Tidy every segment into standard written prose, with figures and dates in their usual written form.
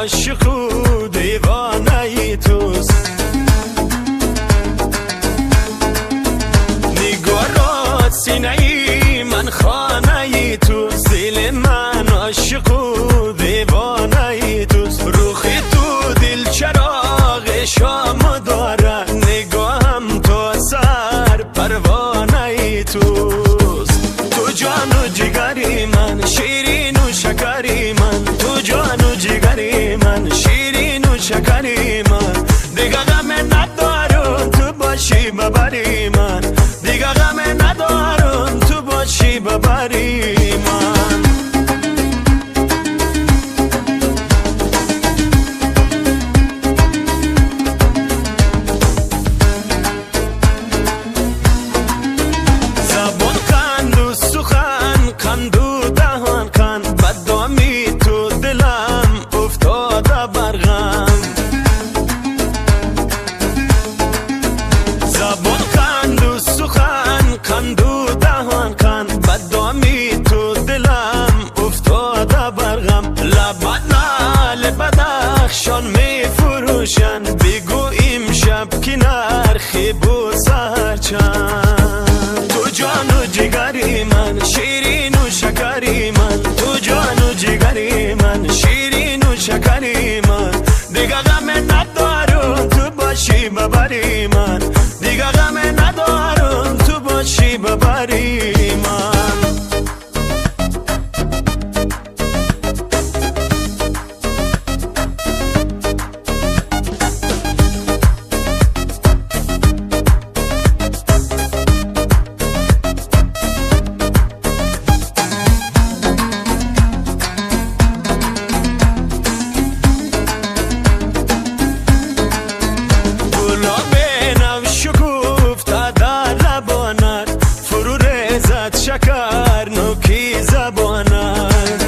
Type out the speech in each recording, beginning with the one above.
عاشق و دیوانه توست. نگارات سینه من خانه توست، دل من عاشق و دیوانه توست. روخ تو دل چراغ شام داره، نگاهم تا سر پروانه توست. تو جان و جگری من، شیرین و شکری من، تو جان و جگری من، شیرین و شکری من. دیگه غم ندارم تو باشی ببری من، دیگه غم ندارم تو باشی ببری من. زبان کند و سخن کند و دهان کند، بدنامی تو دلم افتاده برغم. زبان کند و سخن کند و دهان کند، بدنامی تو دلم افتاده برغم. لبت لعل بدخشان می فروشن، بگو امشب که نرخی بود سهر چند. تو جان و جگری من، شیرین و شکری من، تو جان و جگری من، شیرین و شکری من. دیگه غم ندارم تو باشی ببری من، دیگه غم ندارم تو باشی ببری من. شکر نوکی زبانت،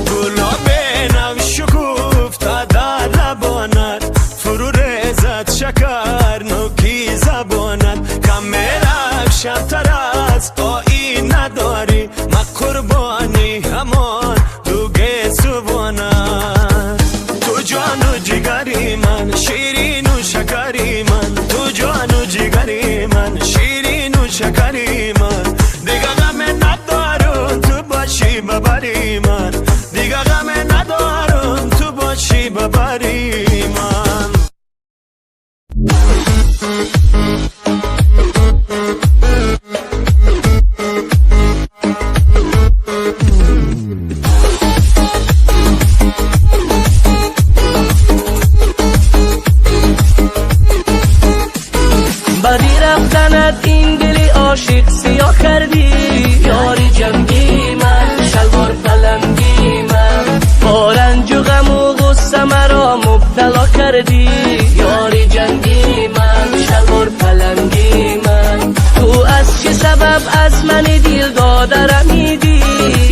گلاب نو شکوفته در لبانت، فرو ریزد شکر نوکی زبانت. کم رفشم تر از آیین نداری، ما قربانی همان دوگه زبانت. تو جان و جگری من، شیرین و شکری من، تو جان و جگری من، شیرین و شکری من. دیگه غم ندارم تو باشی ببری من، دیگه غم ندارم تو باشی ببری من. بدی رفتنت این دلی عاشق سیاه کردی، یاری جنگی من، شلوار پلنگی من. با رنج و غم و غصه مرا مبتلا کردی، یاری جنگی من، شلوار پلنگی من. تو از چه سبب از من دل داده رمیدی،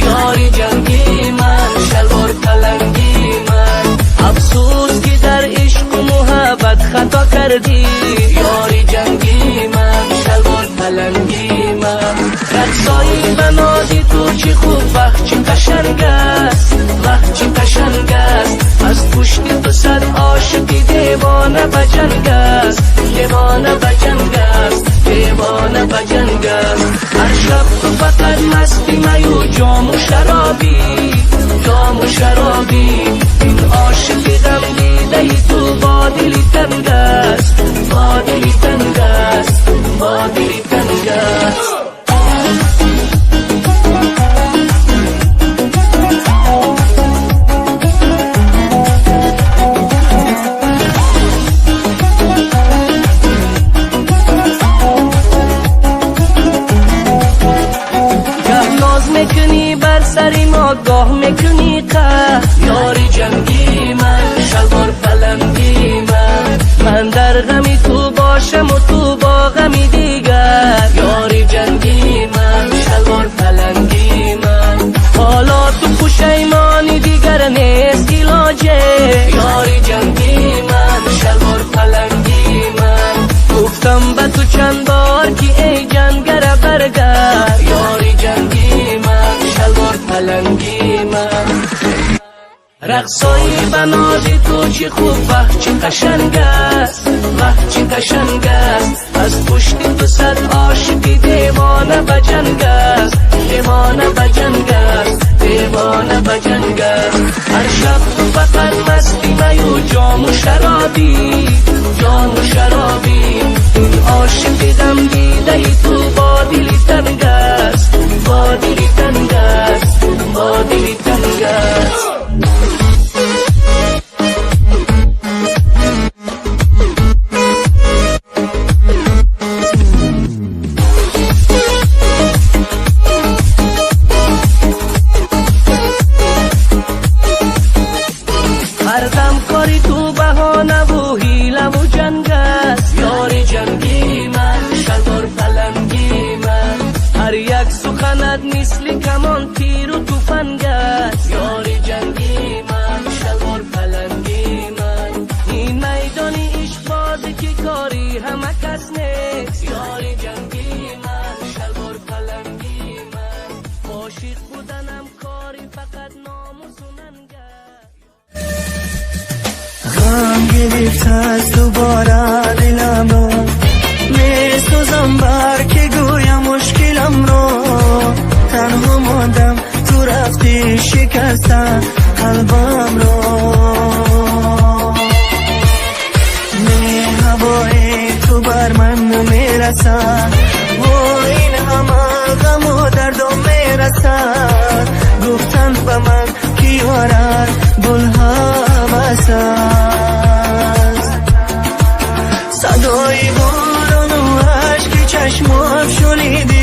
یاری جنگی من، شلوار پلنگی من. افسوس که در عشق و محبت خطا کردی، یاری جنگی من، شلوار پلنگی من. رقصایی بنازی تو چی خوب، وقت چی قشنگ است، وقت چی قشنگ است. از پشت تو صد عاشقی دیوانه بجنگ است، دیوانه بجنگ است، دیوانه بجنگ است. هر شب تو فقط مستی میو جام و شرابی، جام و شرابی. این عاشقی غم دیده ای تو با دلی تنگ است، با دلی تنگ است، با دلی تنگ است. میکنی بر سری ما، گاه میکنی قهر، یاری جنگی من، شلوار پلنگی من. من در غمی تو باشم و تو با غمی دیگر، یاری جنگی من، شلوار پلنگی من. حالا تو پشیمانی دیگر نیست علاجه، یاری جنگی من، شلوار پلنگی من. گفتم به تو چند بار که ای جنگر برگرد، یاری جنگی من، شلوار پلنگی من. رقصایی بنازی تو چی خوب وقت چی قشنگ است وقت چی قشنگ است از پشت تو صد عاشقی دیوانه بجنگ است دیوانه بجنگ است دیوانه بجنگ است هر شب تو فقط مستی میو جام و شرابی جام و شرابی این عاشقی دم دیده ای تو با دلی تنگ است با دلی تنگ است با دلی تنگ است هر دم کاری تو بهانه و حیله و جنگ است یاری جنگی من شلوار پلنگی من هر یک سخنت مثل کمان تیر و توفنگ است یاری جنگی من شلوار پلنگی من این میدانی عشق بازی که کاری همه کس نیست یاری جنگی من شلوار پلنگی من عاشق بودنم کاری فقط ناموسوننگ غم گرفته از دوباره دلم رو میسوزم بر که گویم مشکلم رو تنها ماندم تو رفتی شکستن قلبم رو می هوای تو بر من میرسن و این همه غم و دردم میرسن گفتن به من که یارن گل هم است صدای باران و عشق چشمم شنیدی